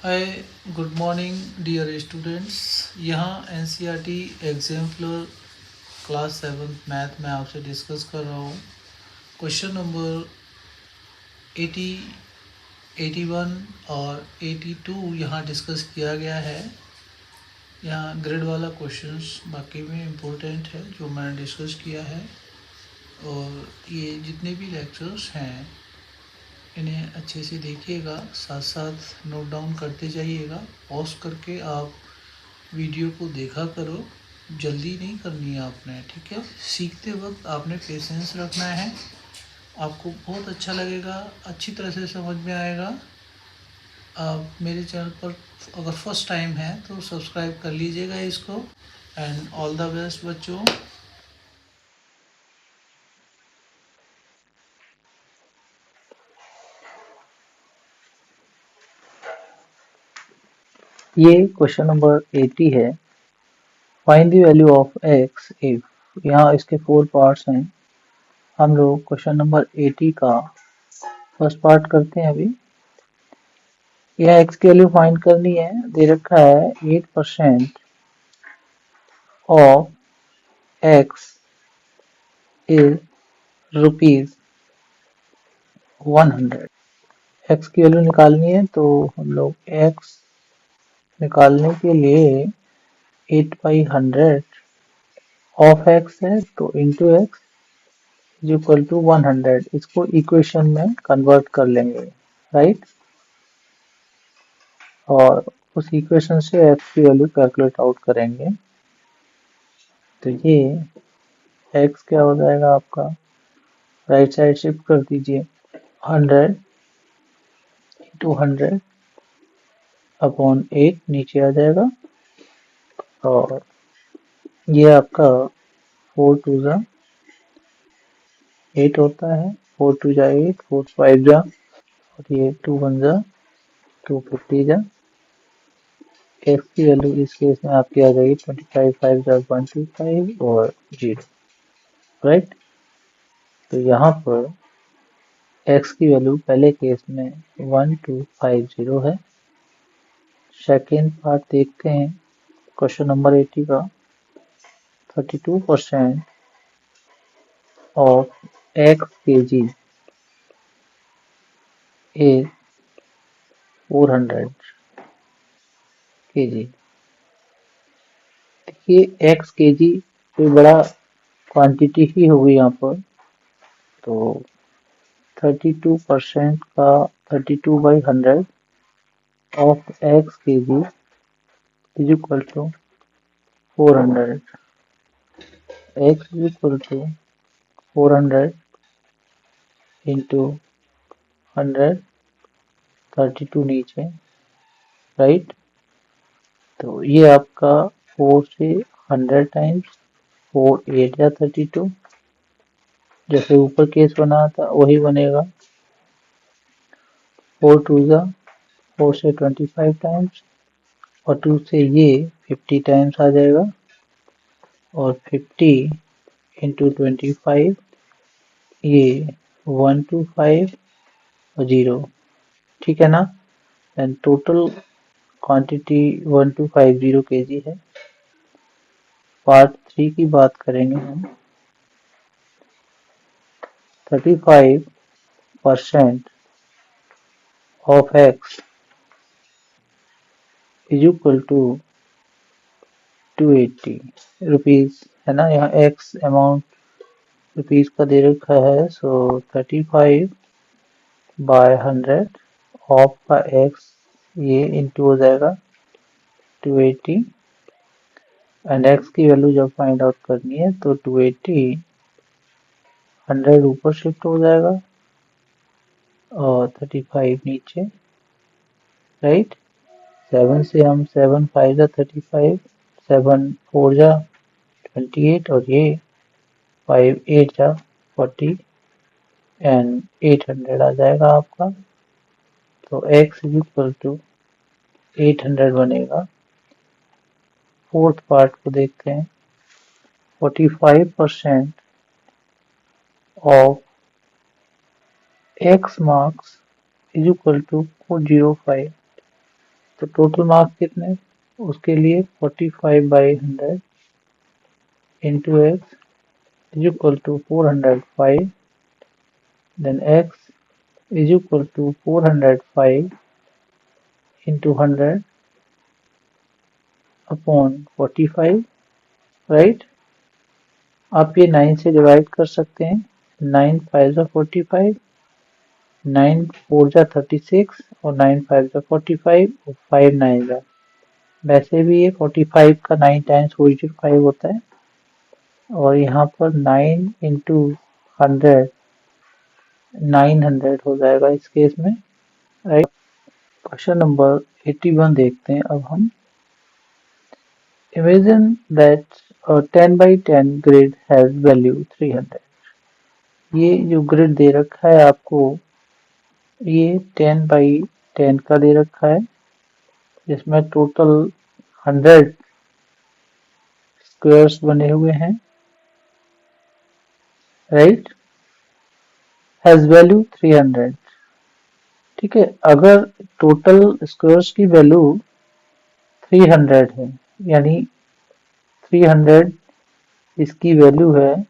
हाय good morning dear students. यहाँ NCERT exemplar class 7 math में आपसे डिस्कस कर रहा हूँ। क्वेश्चन नंबर 80, 81 और 82 यहाँ डिस्कस किया गया है। यहाँ ग्रेड वाला क्वेश्चंस बाकी में इम्पोर्टेंट है जो मैंने डिस्कस किया है। और ये जितने भी लेक्चर्स हैं इन्हें अच्छे से देखिएगा, साथ साथ नोट डाउन करते जाइएगा। पॉज करके आप वीडियो को देखा करो, जल्दी नहीं करनी है आपने, ठीक है। सीखते वक्त आपने पेशेंस रखना है, आपको बहुत अच्छा लगेगा, अच्छी तरह से समझ में आएगा। आप मेरे चैनल पर अगर फर्स्ट टाइम है तो सब्सक्राइब कर लीजिएगा इसको। एंड ऑल द बेस्ट बच्चों। ये क्वेश्चन नंबर 80 है। Find the value of x if. यहाँ इसके 4 पार्ट्स हैं। हम लोग क्वेश्चन नंबर 80 का फर्स्ट पार्ट करते हैं अभी। यह एक्स की वैल्यू फाइंड करनी है। दे रखा है 8% of x is rupees 100। X की वैल्यू निकालनी है तो हम लोग एक्स निकालने के लिए 8/100 ऑफ एक्स है तो into x is equal to 100। इसको इक्वेशन में कन्वर्ट कर लेंगे, राइट। और उस इक्वेशन से एक्स की वैल्यू कैलकुलेट आउट करेंगे। तो ये एक्स क्या हो जाएगा आपका, राइट साइड शिफ्ट कर दीजिए। 100 × 100 अपॉन 8 नीचे आ जाएगा। और ये आपका 4 2 जा 8 होता है, 4 2 जा 8, 4 5 जा, और ये 2 1 जा 250 जा। एक्स की वैल्यू इस केस में आपकी आ जाएगी 25 5 जा 125 और 0, राइट। तो यहाँ पर एक्स की वैल्यू पहले केस में 1250 है। सेकेंड पार्ट देखते हैं क्वेश्चन नंबर 80 का। 32% ऑफ एक्स के जी इज 400 के जी। देखिए एक्स के जी कोई बड़ा क्वांटिटी ही होगी यहाँ पर। तो 32% का 32/100 ऑफ एक्स के जी is equal to 400। X is equal to 400 into 100, 32 नीचे, राइट। तो ये आपका 4 से 100 टाइम्स 4 8 या 32, जैसे ऊपर केस बना था वही बनेगा। 4 2 जा 4 से 25 टाइम्स, और 2 से ये 50 टाइम्स आ जाएगा। और 50 इंटू 25, ये 125 और 0, ठीक है ना। एंड टोटल क्वांटिटी 1250 केजी है। पार्ट 3 की बात करेंगे हम। 35% of x is equal to 280 rupees, है ना। यहाँ एक्स अमाउंट रुपीज का दे रखा है। सो 35/100 ऑफ का एक्स, ये इंटू हो जाएगा 280। एंड एक्स की वैल्यू जब फाइंड आउट करनी है तो 280 100 ऊपर शिफ्ट हो जाएगा और 35 नीचे, राइट। 7 से हम 7 5 जा 35, 7 4 जा 28, और ये 5 8 जा 40 एंड 800 आ जाएगा आपका। तो x इज इक्वल टू 800 बनेगा। फोर्थ पार्ट को देखते हैं। 45% of x marks is equal to 405। तो टोटल मार्क्स कितने, उसके लिए 45/100 into x is equal to 405, then x is equal to 405 into 100 upon 45, right. आप ये 9 से डिवाइड कर सकते हैं, 9 5 जा 45, 9 4 जा 36 और 9 5 जा 45 और 5 9 जा, वैसे भी ये 45 का 9 टाइम्स 405 होता है, और यहाँ पर 9 इंटू 100 900 हो जाएगा इस केस में, राइट। क्वेश्चन नंबर 81 देखते हैं अब हम। Imagine that a 10/10 grid has value 300। ये जो ग्रिड दे रखा है आपको, ये 10/10 का दे रखा है, जिसमें टोटल 100 स्क्वायर्स बने हुए हैं, राइट, हैज वैल्यू 300। ठीक है, अगर टोटल स्क्वायर्स की वैल्यू 300 है, यानी 300 इसकी वैल्यू है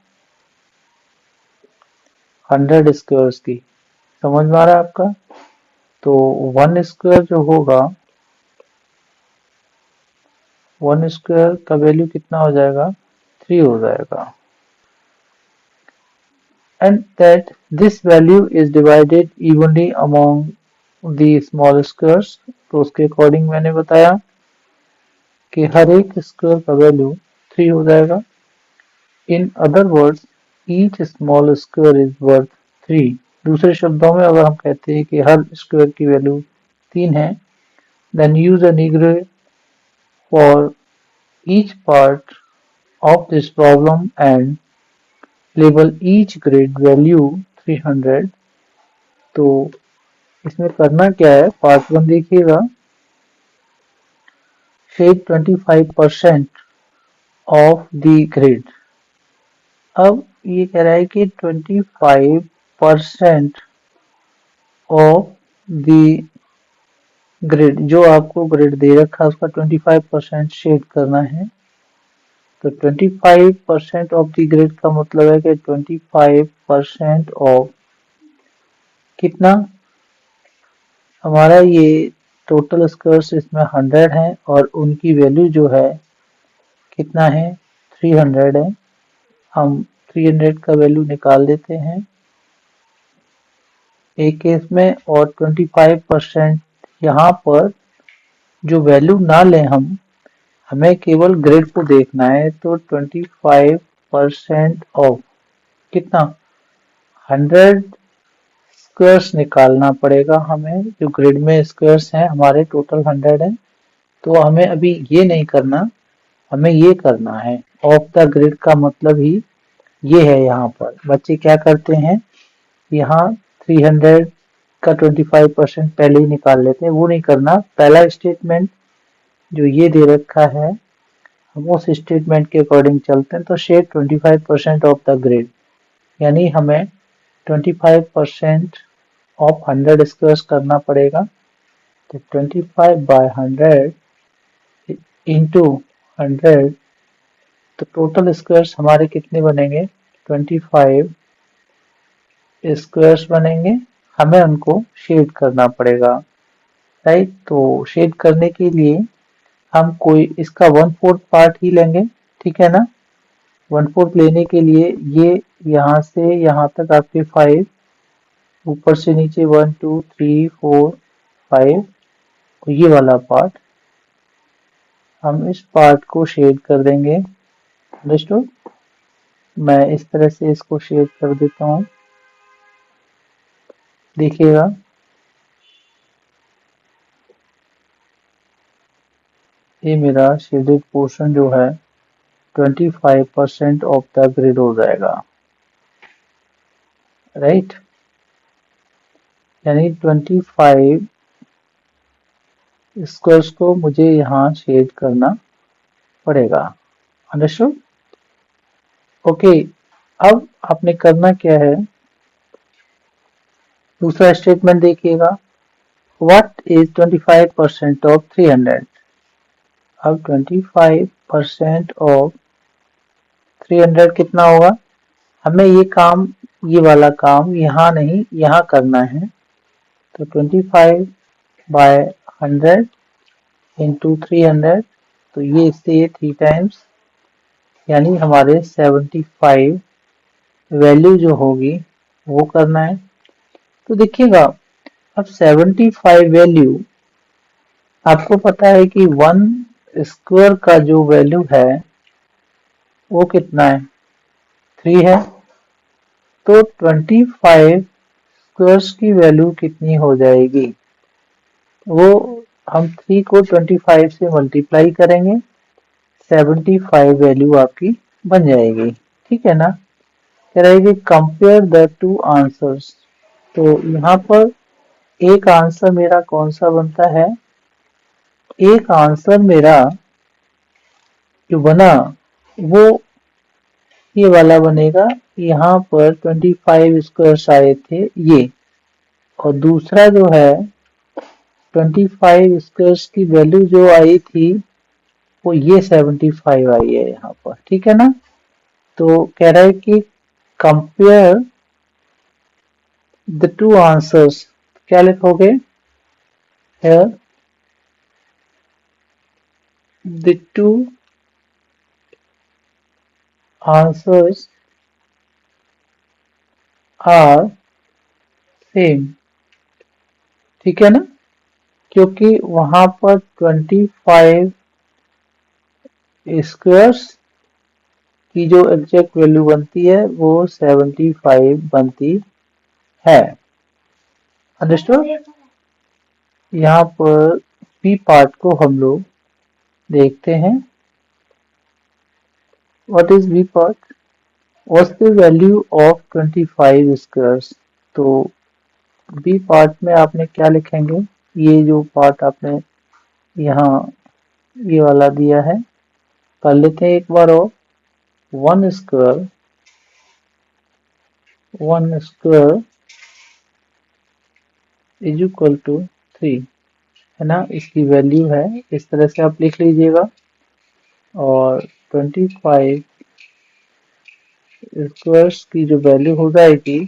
100 स्क्वायर्स की, समझ में आ रहा है आपका। तो 1 स्क्वायर जो होगा, 1 स्क्वायर का वैल्यू कितना हो जाएगा, 3 हो जाएगा, and that this value is divided evenly among the small squares। तो उसके अकॉर्डिंग मैंने बताया कि हर एक स्क्वायर का वैल्यू 3 हो जाएगा। In other words each small square is worth 3। दूसरे शब्दों में अगर हम कहते हैं कि हर स्क्वायर की वैल्यू 3 है, then use a negro for each part of this problem and label each grid value 300। तो इसमें करना क्या है, पार्ट 1 देखिएगा, शेड 25% ऑफ द ग्रिड। अब ये कह रहा है कि 25% ऑफ द ग्रिड, जो आपको ग्रिड दे रखा है उसका 25% शेड करना है। तो 25% ऑफ द ग्रिड का मतलब है कि 25% ऑफ कितना, हमारा ये टोटल स्क्वायर्स इसमें 100 है और उनकी वैल्यू जो है कितना है, 300 है। हम 300 का वैल्यू निकाल देते हैं एक केस में, और 25% यहाँ पर जो वैल्यू ना लें हम, हमें केवल ग्रिड को देखना है। तो 25% ऑफ कितना, 100 स्क्वायर्स निकालना पड़ेगा हमें। जो ग्रिड में स्क्वायर्स हैं हमारे टोटल 100 है, तो हमें अभी ये नहीं करना, हमें ये करना है। ऑफ द ग्रिड का मतलब ही ये है। यहाँ पर बच्चे क्या करते हैं, यहाँ 300 का 25% पहले ही निकाल लेते हैं, वो नहीं करना। पहला स्टेटमेंट जो ये दे रखा है, हम उस स्टेटमेंट के अकॉर्डिंग चलते हैं। तो शेड 25% ऑफ द ग्रिड, यानी हमें 25% ऑफ 100 स्क्वायर्स करना पड़ेगा। तो 25/100 इंटू 100, तो टोटल स्क्वायर्स हमारे कितने बनेंगे, 25 स्क्वायर्स बनेंगे। हमें उनको शेड करना पड़ेगा, राइट। तो शेड करने के लिए हम कोई इसका 1/4 पार्ट ही लेंगे, ठीक है ना। 1/4 लेने के लिए ये यहाँ से यहाँ तक आपके 5, ऊपर से नीचे 1 2 3 4 5, ये वाला पार्ट, हम इस पार्ट को शेड कर देंगे। अंडरस्टूड। मैं इस तरह से इसको शेड कर देता हूँ, देखिएगा। ये मेरा शेडेड पोर्शन जो है 25% ऑफ द ग्रिड हो जाएगा, राइट। यानी 25 स्क्वायर्स को मुझे यहाँ शेड करना पड़ेगा। अंडरस्टूड। ओके, अब आपने करना क्या है, दूसरा स्टेटमेंट देखिएगा। What is 25% of 300? अब 25% ऑफ 300 कितना होगा? हमें ये वाला काम यहाँ नहीं, यहाँ करना है। तो 25/100 इंटू 300, तो ये इससे 3 टाइम्स, यानी हमारे 75 वैल्यू जो होगी वो करना है। तो देखिएगा, अब 75 वैल्यू, आपको पता है कि 1 स्क्वायर का जो वैल्यू है वो कितना है? 3 है। तो 25 स्क्वायर्स की वैल्यू कितनी हो जाएगी? वो हम 3 को 25 से मल्टीप्लाई करेंगे, 75 वैल्यू आपकी बन जाएगी। ठीक है ना? कह रहा है कि कंपेयर द टू आंसर्स। तो यहाँ पर एक आंसर मेरा कौन सा बनता है? एक आंसर मेरा जो बना वो ये वाला बनेगा। यहाँ पर 25 स्क्वायर्स आए थे ये, और दूसरा जो है 25 स्क्वायर्स की वैल्यू जो आई थी वो ये 75 आई है यहाँ पर। ठीक है ना? तो कह रहा है कि कंपेयर द टू आंसर्स। क्या लिखोगे? Here the two answers are same। ठीक है ना? क्योंकि वहां पर 25 स्क्वायर्स की जो एग्जैक्ट वैल्यू बनती है वो 75 बनती है। अंडरस्टूड? यहाँ पर बी पार्ट को हम लोग देखते हैं। What is B part? What's the value of 25 squares? तो बी पार्ट में आपने क्या लिखेंगे? ये जो पार्ट आपने यहाँ ये वाला दिया है, कर लेते हैं एक बार और। 1 स्क्वायर इज इक्वल टू 3, है ना? इसकी वैल्यू है, इस तरह से आप लिख लीजिएगा। और 25 स्क्वायर्स की जो वैल्यू हो जाएगी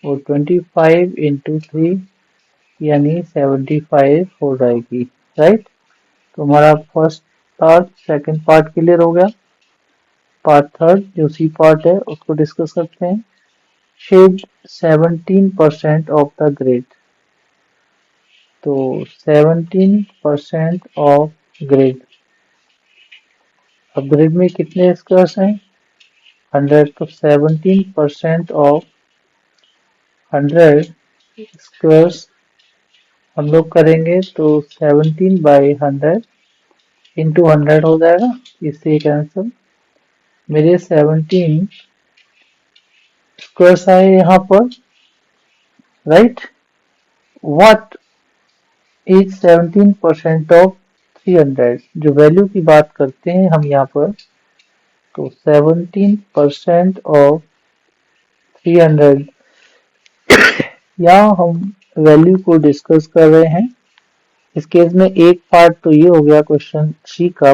वो 25 इंटू 3 यानी 75 हो जाएगी। राइट? तो हमारा first part second part clear हो गया। पार्ट थर्ड जो सी पार्ट है उसको डिस्कस करते हैं। Shade 17% of the grade. तो 17% ऑफ ग्रेड, अब ग्रेड में कितने स्क्वायर्स हैं? 100। तो 17% ऑफ 100 स्क्वायर्स हम लोग करेंगे तो 17/100 इंटू 100 हो जाएगा। इससे एक आंसर मेरे 17 स्क्वायर्स आए यहाँ पर। राइट? What is 17% of 300? जो वैल्यू की बात करते हैं हम यहाँ पर, तो 17% ऑफ 300, यहाँ हम वैल्यू को डिस्कस कर रहे हैं। इस केस में एक पार्ट तो ये हो गया क्वेश्चन सी का,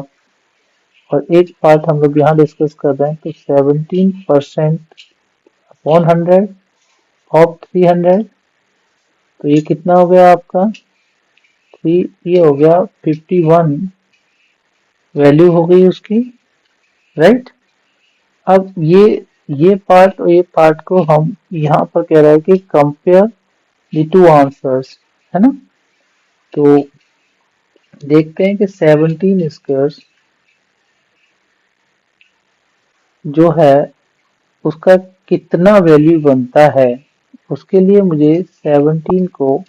और एक पार्ट हम लोग यहाँ डिस्कस कर रहे हैं। तो 17% अपॉन 100 ऑफ 300, तो ये कितना हो गया आपका? 3, ये हो गया 51 वैल्यू हो गई उसकी। राइट? अब ये पार्ट और ये पार्ट को हम यहाँ पर कह रहा है कि कंपेयर द टू आंसर्स, है ना? तो देखते हैं कि 17 स्क्वायर्स जो है उसका कितना वैल्यू बनता है। उसके लिए मुझे 17 को,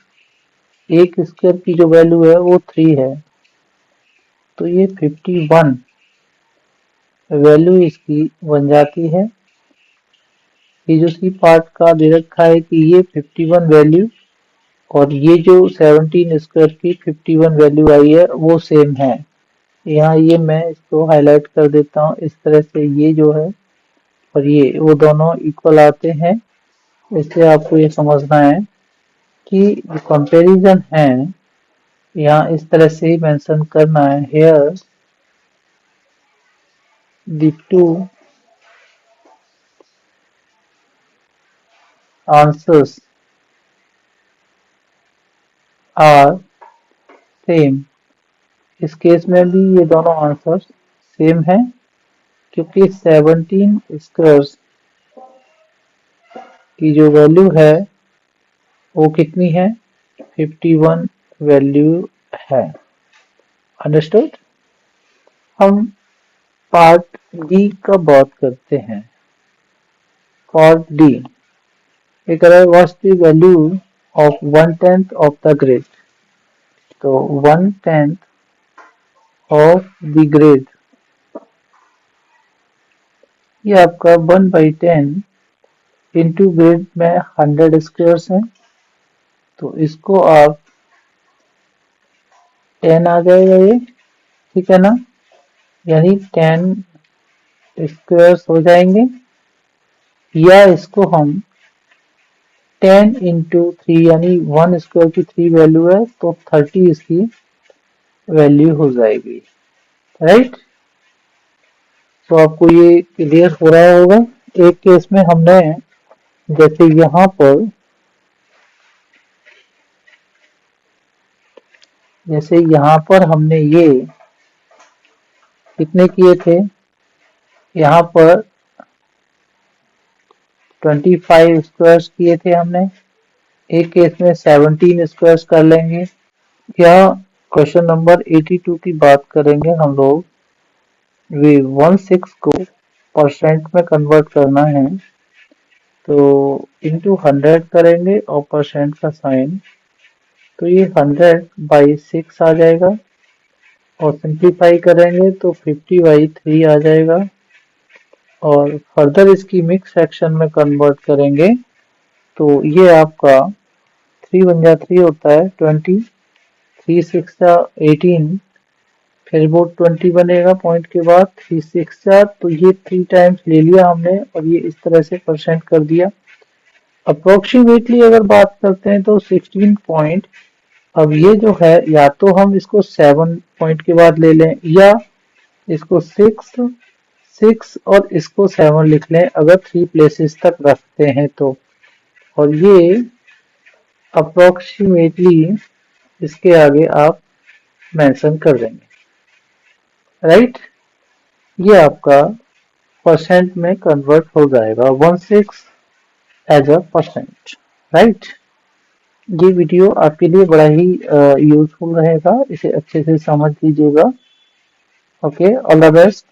एक स्क्वायर की जो वैल्यू है वो 3 है, तो ये 51 वैल्यू इसकी बन जाती है। ये जो सी पार्ट का दे रखा है कि ये 51 वैल्यू, और ये जो 17 स्क्वायर की 51 वैल्यू आई है वो सेम है। यहाँ ये मैं इसको हाईलाइट कर देता हूँ इस तरह से, ये जो है और ये वो दोनों इक्वल आते हैं। इससे आपको ये समझना है कि कंपैरिजन है यहाँ इस तरह से ही मेंशन करना है। Here the two answers are same. इस केस में भी ये दोनों आंसर सेम है क्योंकि 17 स्क्वायर्स की जो वैल्यू है वो कितनी है, 51 वैल्यू है। अंडरस्टूड। हम पार्ट डी का बात करते हैं। पार्ट डी ये कह रहा है what's the value of 1/10 of the grade. तो 1/10 ऑफ द ग्रेड ये आपका 1/10 इंटू ग्रेड में 100 स्क्वायर्स है, तो इसको आप 10 आ जाएगा ये, ठीक है ना, यानी 10 स्क्वायर्स हो जाएंगे। या इसको हम 10 इंटू 3 यानी 1 स्क्वायर की 3 वैल्यू है तो 30 इसकी वैल्यू हो जाएगी। राइट। तो आपको ये क्लियर हो रहा होगा। एक केस में हमने जैसे यहाँ पर हमने ये कितने किए थे, यहाँ पर 25 स्क्वायर्स किए थे हमने। एक केस में 17 स्क्वायर्स कर लेंगे। या क्वेश्चन नंबर 82 की बात करेंगे हम लोग। वे 16 को परसेंट में कन्वर्ट करना है तो इंटू 100 करेंगे और परसेंट का साइन, तो ये 100/6 आ जाएगा और सिंप्लीफाई करेंगे तो 50/3 आ जाएगा। और फर्दर इसकी मिक्स फ्रैक्शन में कन्वर्ट करेंगे तो ये आपका 3 बन जा 3 होता है 20, 3 6 18, फिर वो 20 बनेगा पॉइंट के बाद 3 6 तो ये 3 टाइम्स ले लिया हमने और ये इस तरह से परसेंट कर दिया। अप्रोक्सीमेटली अगर बात करते हैं तो 16 पॉइंट। अब ये जो है या तो हम इसको 7 पॉइंट के बाद ले लें या इसको 6 और इसको 7 लिख लें अगर 3 प्लेसेस तक रखते हैं तो। और ये अप्रोक्सीमेटली इसके आगे आप मेंशन कर देंगे। राइट। ये आपका परसेंट में कन्वर्ट हो जाएगा 16 एज अ परसेंट। राइट। ये वीडियो आपके लिए बड़ा ही यूजफुल रहेगा, इसे अच्छे से समझ लीजिएगा। Okay, all the best.